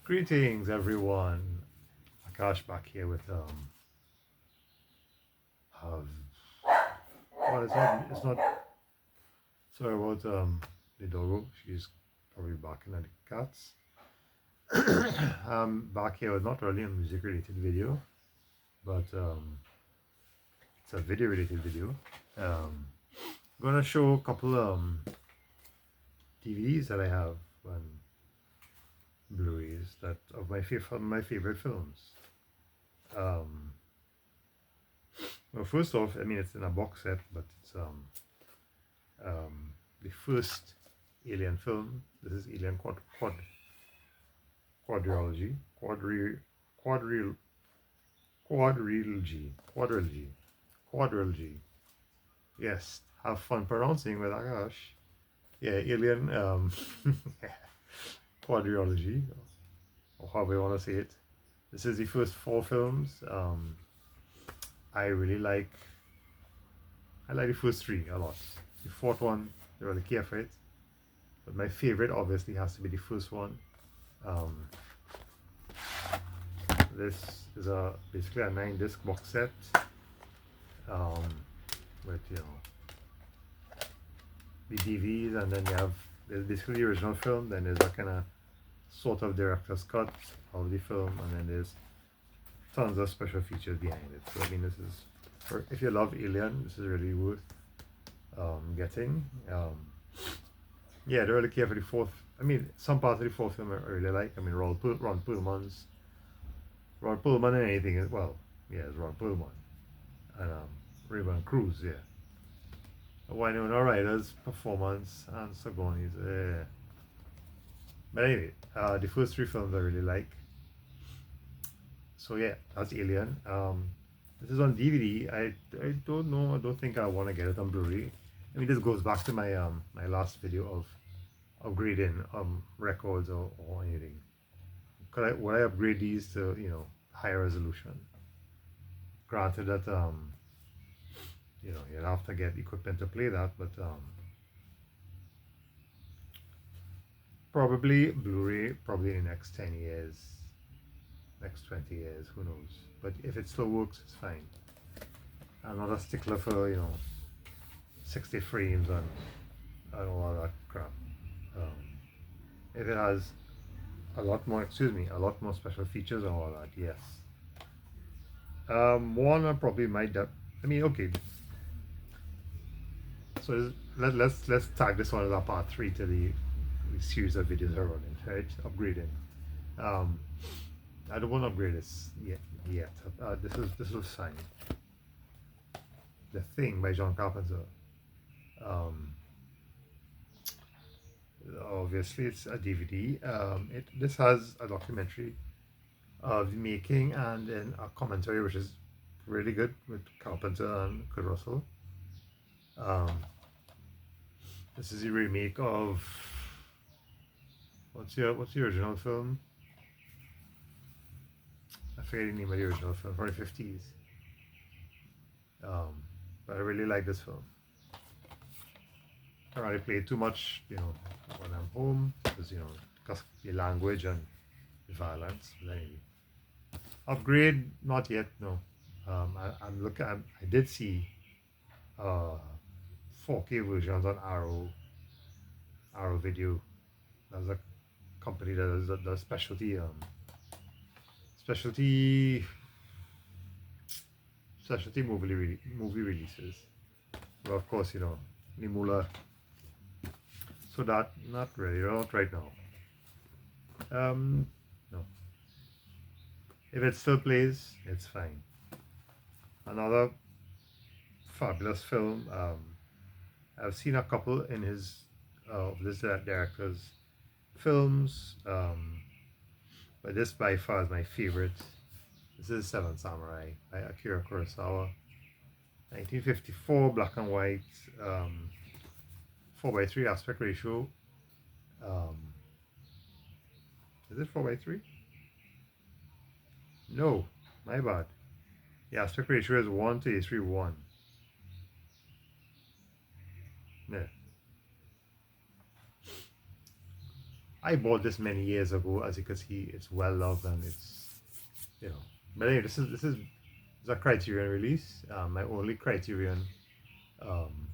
Greetings, everyone. Akash back here with uh well, it's not. Sorry about the doggo. She's probably barking at the cats. Back here with not really a music related video, but it's a video related video. Um, gonna show a couple DVDs that I have and Blu-rays that of my favorite films. Um, well, first off, I mean it's in a box set, but it's the first Alien film. This is Alien Quadrilogy, Quadri, Quadrilogy, Quadrilogy. Yes, have fun pronouncing with Akash. Yeah, Alien Quadrilogy, or however you want to say it. This is the first four films. I really like. I like the first three a lot. The fourth one, I really care for it. But my favorite obviously has to be the first one. Um, this is basically a 9-disc box set um, with the DVDs, and then you have there's basically the original film. Then there's a kind of sort of director's cut of the film, and then there's tons of special features behind it. So I mean, this is if you love Alien, this is really worth getting. Yeah, I don't really care for the fourth. I mean, some parts of the fourth film I really like. I mean, Ron Perlman and anything as well. Yeah, it's Ron Perlman and Raymond Cruz. Yeah, Winona Ryder's performance and Sigourney's. But anyway, the first three films I really like. So yeah, that's Alien. This is on DVD. I don't know. I don't think I want to get it on Blu-ray. I mean, this goes back to my my last video of upgrading records or anything. Would I upgrade these to higher resolution? Granted that you'd have to get equipment to play that, but probably Blu-ray probably in the next 10 years, next 20 years, who knows. But if it still works, it's fine. I'm not a stickler for 60 frames and all that crap. If it has a lot more special features and all that, yes. One I probably might I mean, okay. So let's tag this one as a part 3 to the series of videos are running, right? Upgrading. I don't want to upgrade this yet. This was fine. The Thing by John Carpenter. Obviously it's a DVD. This has a documentary of the making and then a commentary which is really good with Carpenter and Kurt Russell. This is a remake of what's the original film? I forget the name of the original film from the 50s. But I really like this film. I don't really play too much, when I'm home, because the language and the violence. But anyway, upgrade not yet. No, I'm looking. I did see 4K versions on Arrow Video. That's a company that does specialty movie releases. But of course, Nimula. So that not really, not right now. No. If it still plays, it's fine. Another fabulous film. I've seen a couple in his of this director's films, but this by far is my favorite. This is Seven Samurai by Akira Kurosawa. 1954, black and white, 4:3 aspect ratio. Is it 4:3? No, my bad. The aspect ratio is 1:3:1. Yeah. I bought this many years ago. As you can see, it's well loved and it's, you know. But anyway, this is a Criterion release. My only Criterion um,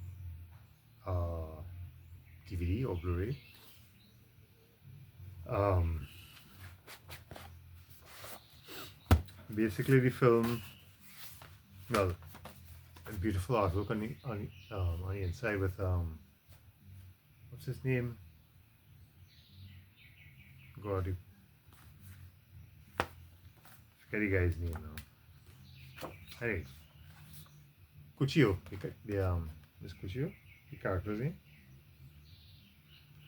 uh, DVD or Blu-ray. Um, Basically, the film, well, a beautiful artwork on the inside with what's his name? God, forget the guy's name now. Anyway, Cuchillo, Miss Cuchillo, the character's name.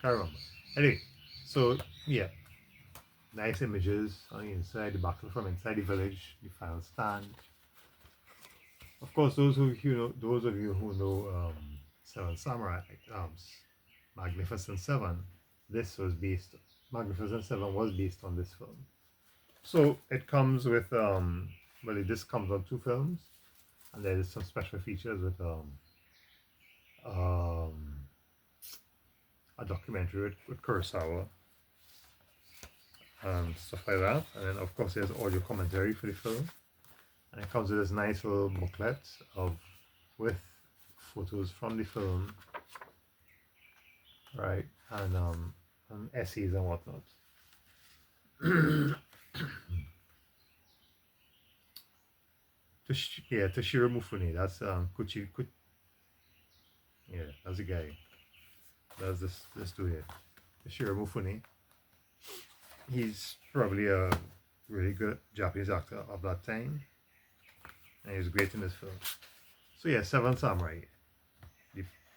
Can't remember. Anyway, so yeah, nice images on the inside, the battle from inside the village, the final stand. Of course, those of you who know Seven Samurai, um, Magnificent Seven, this was based. Magnificent Seven was based on this film. So it comes with well, it just comes on two films, and there's some special features with um, a documentary with Kurosawa and stuff like that. And then of course there's audio commentary for the film, and it comes with this nice little booklet of with photos from the film, right, and essays and whatnot. Toshiro Mufune. That's yeah, that's the guy. That's this dude here. Toshiro Mufune. He's probably a really good Japanese actor of that time, and he was great in this film. So yeah, Seven Samurai.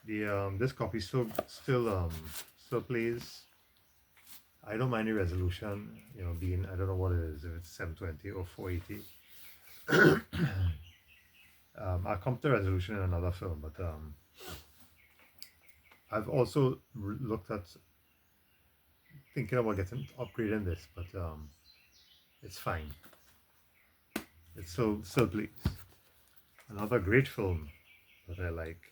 The this copy still plays. I don't mind the resolution, being, I don't know what it is, if it's 720 or 480. I'll come to resolution in another film, but I've also looked at thinking about getting upgrading this, but it's fine. It still plays. Another great film that I like.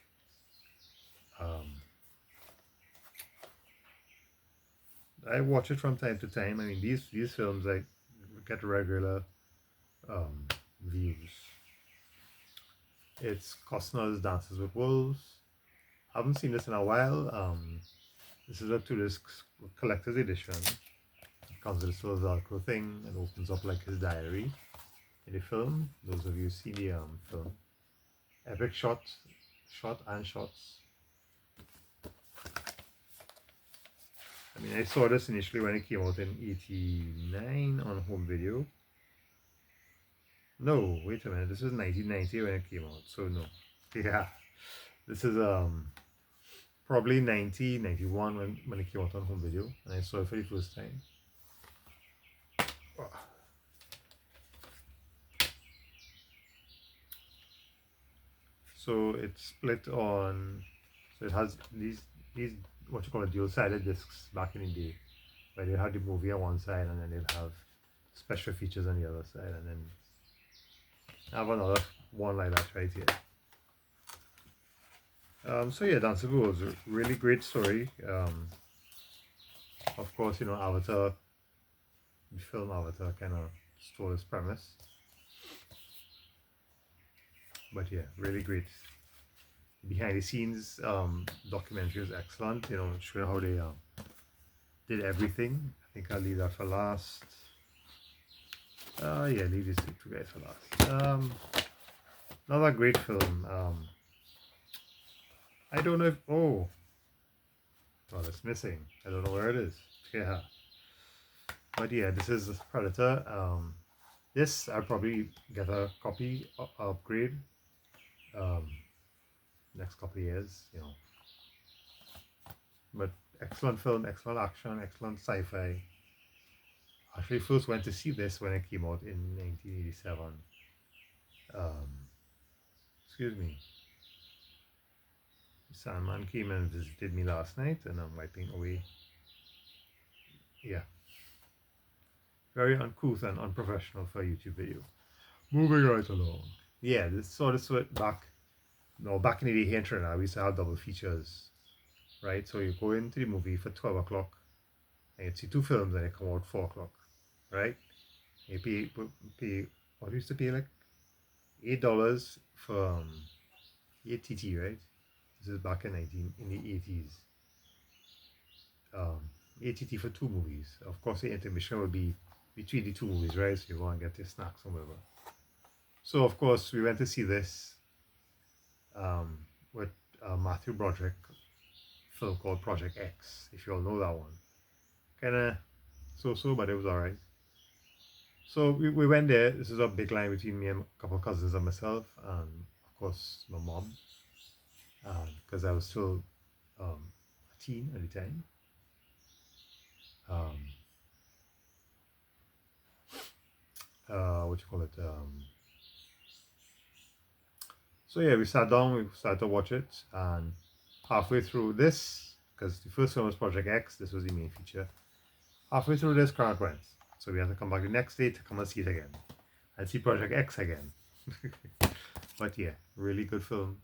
I watch it from time to time. I mean, these films I get regular views. It's Costner's Dances with Wolves. I haven't seen this in a while. This is a 2-disc collector's edition. It comes with this little Velcro thing and opens up like his diary in the film. Those of you see the film. Epic shot and shots. I mean, I saw this initially when it came out in '89 on home video. No, wait a minute. This was 1990 when it came out, so no. Yeah, this is probably 1991 when it came out on home video, and I saw it for the first time. So it's split on. So it has these what you call dual-sided discs back in the day, where they had the movie on one side and then they'll have special features on the other side, and then I have another one like that right here. So yeah, Dances with Wolves was a really great story. Of course, Avatar, the film Avatar, kind of stole its premise, but yeah, really great. Behind the scenes documentary is excellent. Showing how they did everything. I think I'll leave that for last. Yeah, leave these two guys for last. Another great film. I don't know if well, it's missing. I don't know where it is. Yeah, but yeah, this is Predator. This I'll probably get a copy upgrade. Next couple of years, But excellent film, excellent action, excellent sci-fi. I actually first went to see this when it came out in 1987. Excuse me. Sandman came and visited me last night, and I'm wiping away. Yeah. Very uncouth and unprofessional for a YouTube video. Moving right along. Yeah, this back. No, back in the day here in Trinidad, we used to have double features, right? So you go into the movie for 12 o'clock, And you'd see two films and they come out 4 o'clock, right? You pay what used to pay like $8 for ATT, right? This is back in the 80s. ATT for 2 movies. Of course, the intermission would be between the 2 movies, right? So you go and get your snacks or whatever. So of course, we went to see this um, with Matthew Broderick film called Project X. If you all know that one, kind of so, but it was alright. So we went there. This is a big line between me and a couple of cousins and myself, and of course my mom, because I was still a teen at the time. Um, what you call it? So yeah, we sat down. We started to watch it, and halfway through this, because the first one was Project X, this was the main feature. Halfway through this, Crank went, so we had to come back the next day to come and see it again, and see Project X again. But yeah, really good film.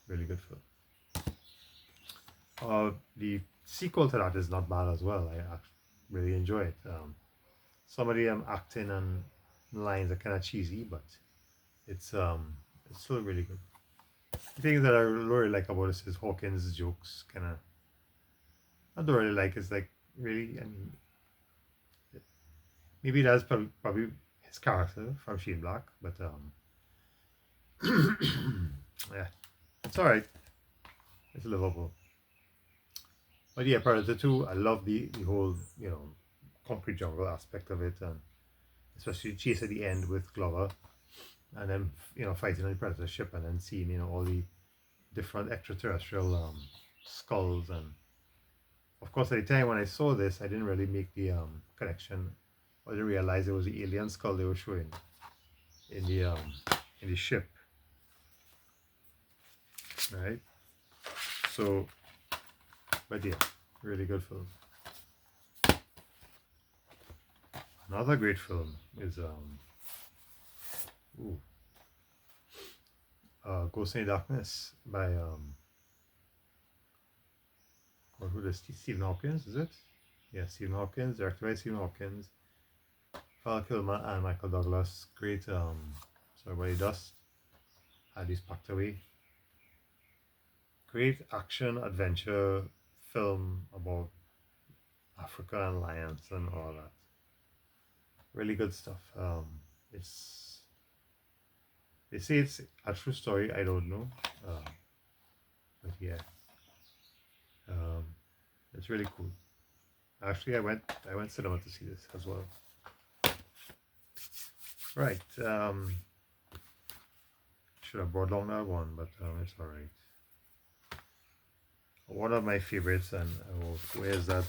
Really good film. The sequel to that is not bad as well. I really enjoy it. Some of the acting and lines are kind of cheesy, but it's still really good. The thing that I really like about this is Hawkins' jokes. Kind of, I don't really like. It's like really. I mean, maybe that's probably his character from Shane Black, but yeah, it's all right. It's livable. But yeah, Predator 2, I love the whole, concrete jungle aspect of it, and especially the chase at the end with Glover, and then, fighting on the Predator ship, and then seeing, all the different extraterrestrial skulls. And of course, at the time when I saw this, I didn't really make the connection. I didn't realize it was the alien skull they were showing in the ship, right? So, but yeah, really good film. Another great film is Ghost in the Darkness by who is Stephen Hawkins, is it? Yeah, Stephen Hawkins, directed by Stephen Hawkins, Val Kilmer and Michael Douglas. Great Sorry, Dust had these packed away. Great action adventure film about Africa and lions and all that. Really good stuff. It's They say it's a true story. I don't know, but yeah, um, it's really cool. Actually, I went cinema to see this as well. Right. Should have brought along that one, but it's all right. One of my favorites, and where's that?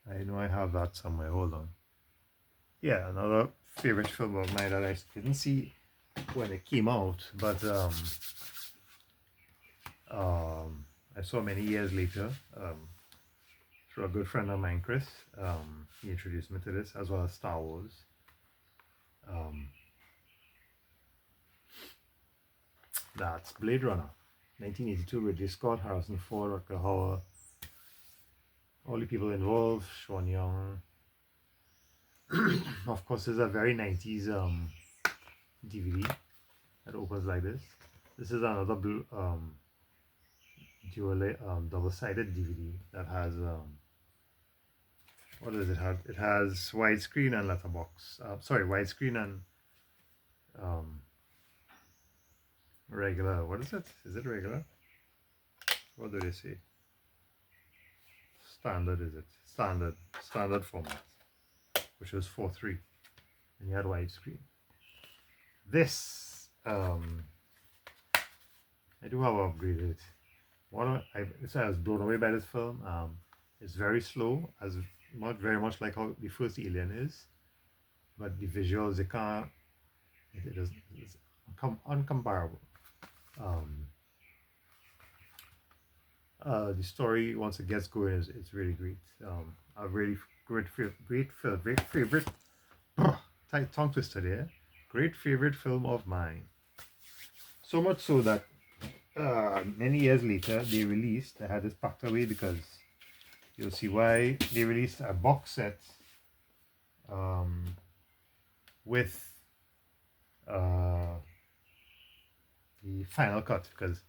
I know I have that somewhere. Hold on. Yeah, another favorite film of mine that I didn't see when it came out, but I saw many years later through a good friend of mine, Chris. He introduced me to this, as well as Star Wars. That's Blade Runner, 1982, Ridley Scott, Harrison Ford, Rutger Hauer, all the people involved, Sean Young. Of course, there's a very 90s DVD that opens like this. This is another double-sided DVD that has what does it have? It has widescreen and letterbox. Sorry, widescreen and regular. What is it? Is it regular? What do they say? Standard, is it? Standard format, which was 4:3, and you had widescreen. This I do have upgraded. I was blown away by this film. It's very slow, as not very much like how the first Alien is, but the visuals, it's uncomparable. The story, once it gets going, it's really great. A really great favorite. Tongue twister there. Great favorite film of mine. So much so that many years later they released. I had this packed away because you'll see why they released a box set um, with the final cut, because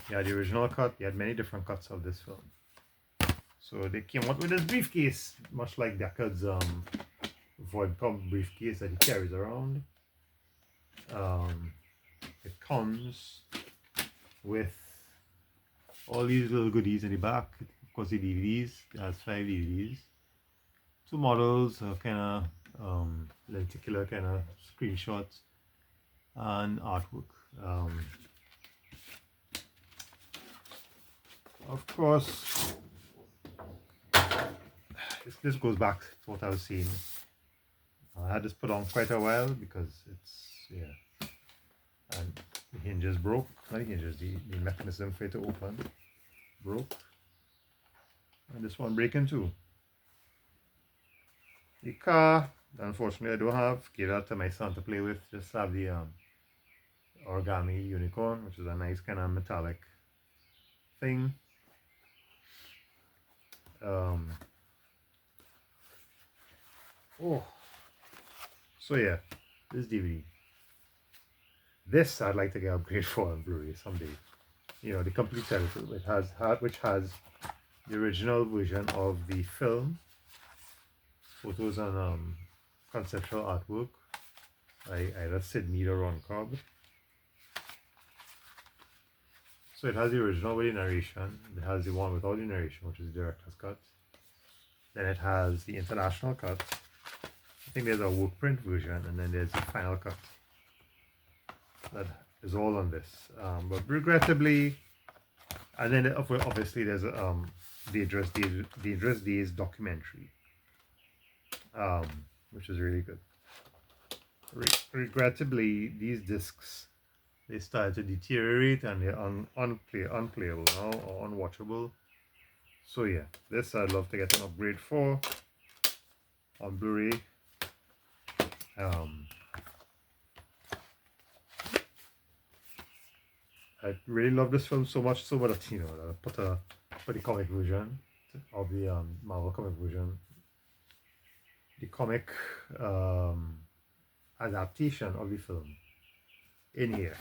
you had the original cut, you had many different cuts of this film. So they came out with this briefcase, much like Deckard's Void Pump briefcase that he carries around. It comes with all these little goodies in the back. Of course, the DVDs. It has 5 DVDs. 2 models, kind of lenticular kind of screenshots, and artwork. Of course, this goes back to what I was saying. I had this put on quite a while because it's, yeah, and the hinges broke. Not the hinges, the mechanism for it to open broke, and this one breaking too. The car, unfortunately, I don't have. Gave that to my son to play with. Just have the origami unicorn, which is a nice kind of metallic thing. So yeah, this DVD. This I'd like to get upgraded for on Blu-ray someday. You know, the complete edition, which has the original version of the film, photos and conceptual artwork by either Sid Mead or Ron Cobb. So it has the original with the narration. It has the one without the narration, which is the director's cut. Then it has the international cut. I think there's a work print version, and then there's the final cut. That is all on this. But regrettably, and then obviously there's a Dangerous Days documentary, which is really good. Regrettably, these discs, they started to deteriorate and they're unplayable now, or unwatchable. So yeah, this I'd love to get an upgrade for on Blu-ray. I really love this film so much so that, you know, I put the comic version of the Marvel comic version, the comic adaptation of the film in here.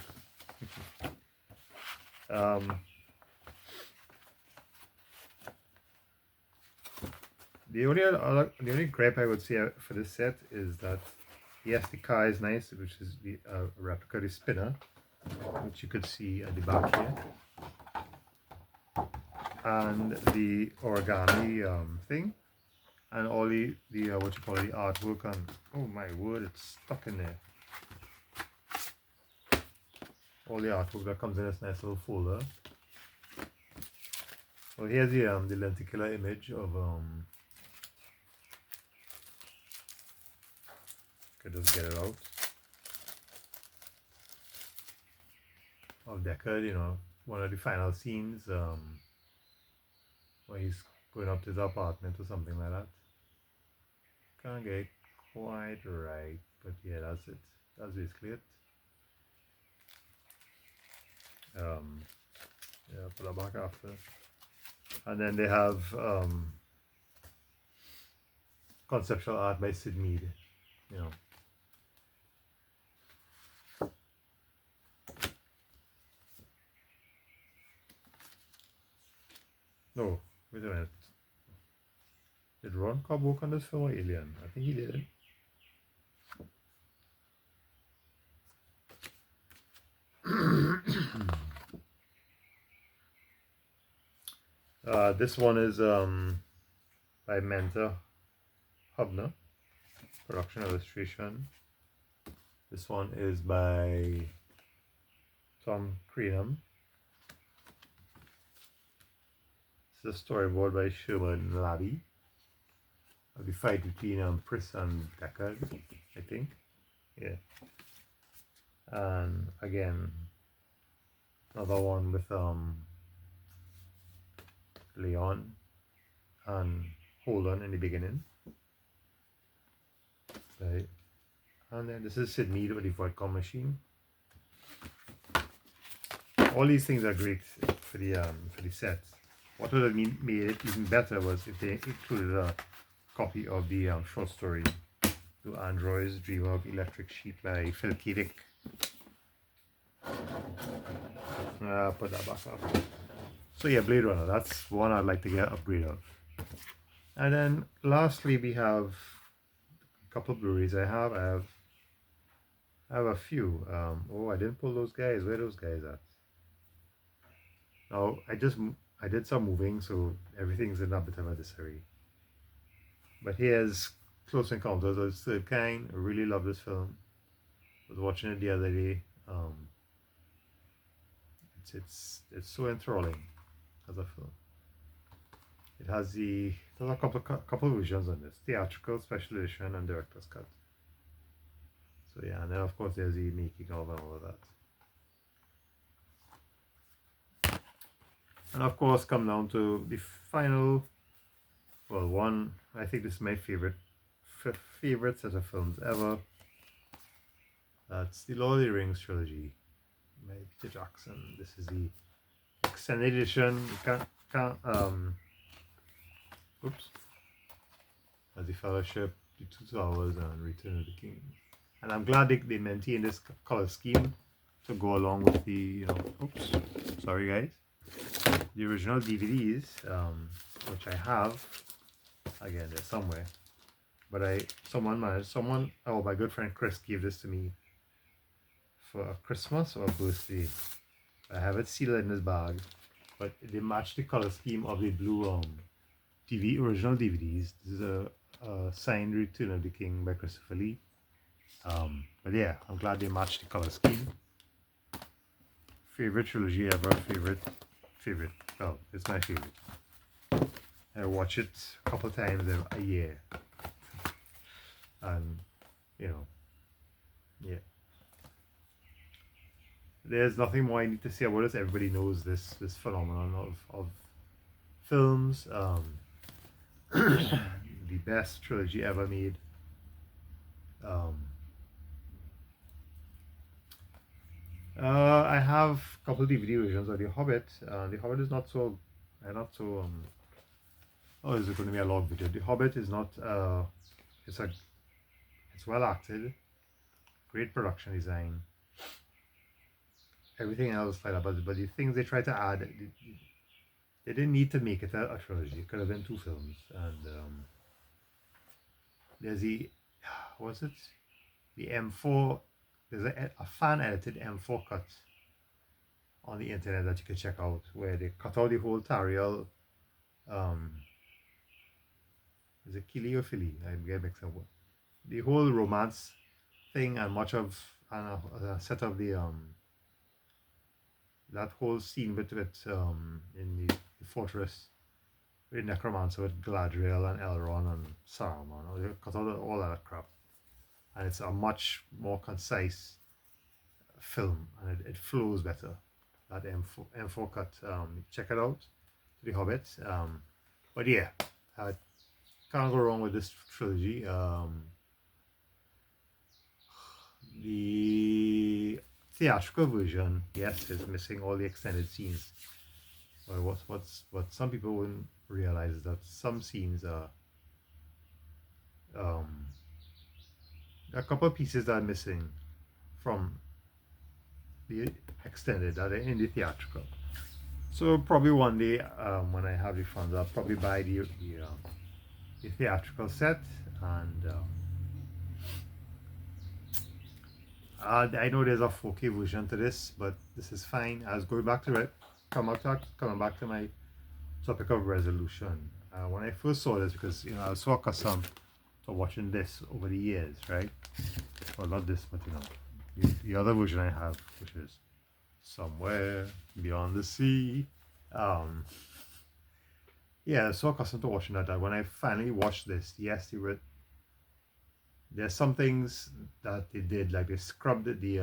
The only gripe I would say for this set is that, yes, the car is nice, which is the replica of the spinner, which you could see at the back here, and the origami thing, and all the what you call the artwork, and oh my word, it's stuck in there. All the artwork that comes in this nice little folder. Well, here's the lenticular image of could just get it out, of Deckard, you know, one of the final scenes where he's going up to his apartment or something like that. Can't get it quite right, but yeah, that's it. That's basically it. Yeah, put that back after. And then they have conceptual art by Sid Mead, you know. No, wait a minute. Did Ron Cobb work on this film or Alien? I think he did. This one is by Mentor Hubner, production illustration. This one is by Tom Crenham. This is a storyboard by Sherman Labby of the fight between Pris and Deckard, I think. Yeah. And again, another one with Leon and Holden in the beginning. Right. And then this is Sid Mead with the Vodka machine. All these things are great for the sets. What would have made it even better was if they included a copy of the short story "Do Androids Dream of Electric Sheep" by Phil K. Dick. Put that back up. So yeah, Blade Runner. That's one I'd like to get an upgrade of. And then lastly, we have a couple of Blu-rays I have a few. Oh, I didn't pull those guys. Where are those guys at? No, I did some moving, so everything's in a bit of a disarray. But here's Close Encounters of the Third Kind. I really love this film. I was watching it the other day. It's so enthralling as a film. It has there's a couple of versions on this: theatrical, special edition, and director's cut. So yeah, and then of course there's the making of and all of that. And of course, come down to the final. Well, one I think this is my favorite set of films ever. That's the Lord of the Rings trilogy by Peter Jackson. This is the extended edition. You can't oops. As the Fellowship, the Two Towers, and Return of the King. And I'm glad they maintain this color scheme to go along with the, oops, sorry guys, the original DVDs, which I have. Again, they're somewhere. But my good friend Chris gave this to me for Christmas or birthday. I have it sealed in this bag, but they match the color scheme of the blue original DVDs. This is a signed Return of the King by Christopher Lee. But yeah, I'm glad they matched the color scheme. Favorite trilogy ever. Favorite. Well, it's my favorite. I watch it a couple times a year. And, yeah. There's nothing more I need to say about this. Everybody knows this phenomenon of films. The best trilogy ever made. I have a couple of DVD versions of The Hobbit. The Hobbit is not so. Oh, is it going to be a long video? The Hobbit is not. It's well acted, great production design. Everything else like that, but the things they try to add, they didn't need to make it a trilogy. It could have been 2 films. And there's the M4. There's a fan edited M4 cut on the internet that you can check out, where they cut out the whole Tariel. Is it Killy or Philly? I get mixed up. The whole romance thing and much of a set of the that whole scene with in the fortress with Necromancer with Galadriel and Elrond and Saruman. They cut out all that crap, and it's a much more concise film, and it flows better. That M4 cut. Check it out, The Hobbit. But yeah, can't go wrong with this trilogy. The theatrical version, yes, is missing all the extended scenes. But what some people wouldn't realize is that some scenes are a couple of pieces that are missing from the extended that are in the theatrical. So probably one day, when I have the funds, I'll probably buy the theatrical set, and I know there's a 4K version to this, but this is fine. I was going back to it, coming back to my topic of resolution. When I first saw this, because I was so accustomed to watching this over the years, right? Well, not this, but the other version I have, which is Somewhere Beyond the Sea. Yeah, I was so accustomed to watching that when I finally watched this, yes, there's some things that they did, like they scrubbed the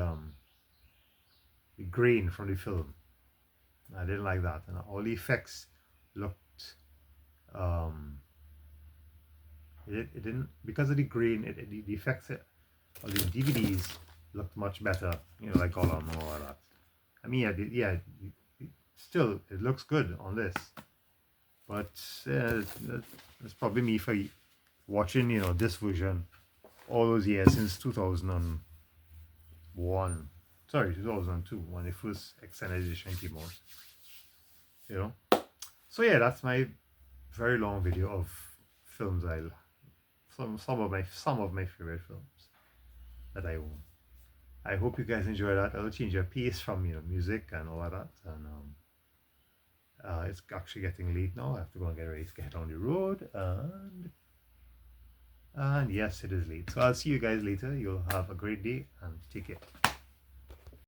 grain from the film. I didn't like that, and all the effects looked it didn't, because of the grain. The effects of the DVDs looked much better, like Gollum and all that. I mean, still it looks good on this, But it's probably me for watching, this version all those years since 2001. Sorry, 2002 when the first extended edition came out. You know. So yeah, that's my very long video of films some of my favorite films that I own. I hope you guys enjoy that. I'll change your pace from music and all of that. And it's actually getting late now. I have to go and get ready to get on the road. And yes, it is late. So I'll see you guys later. You'll have a great day and take care.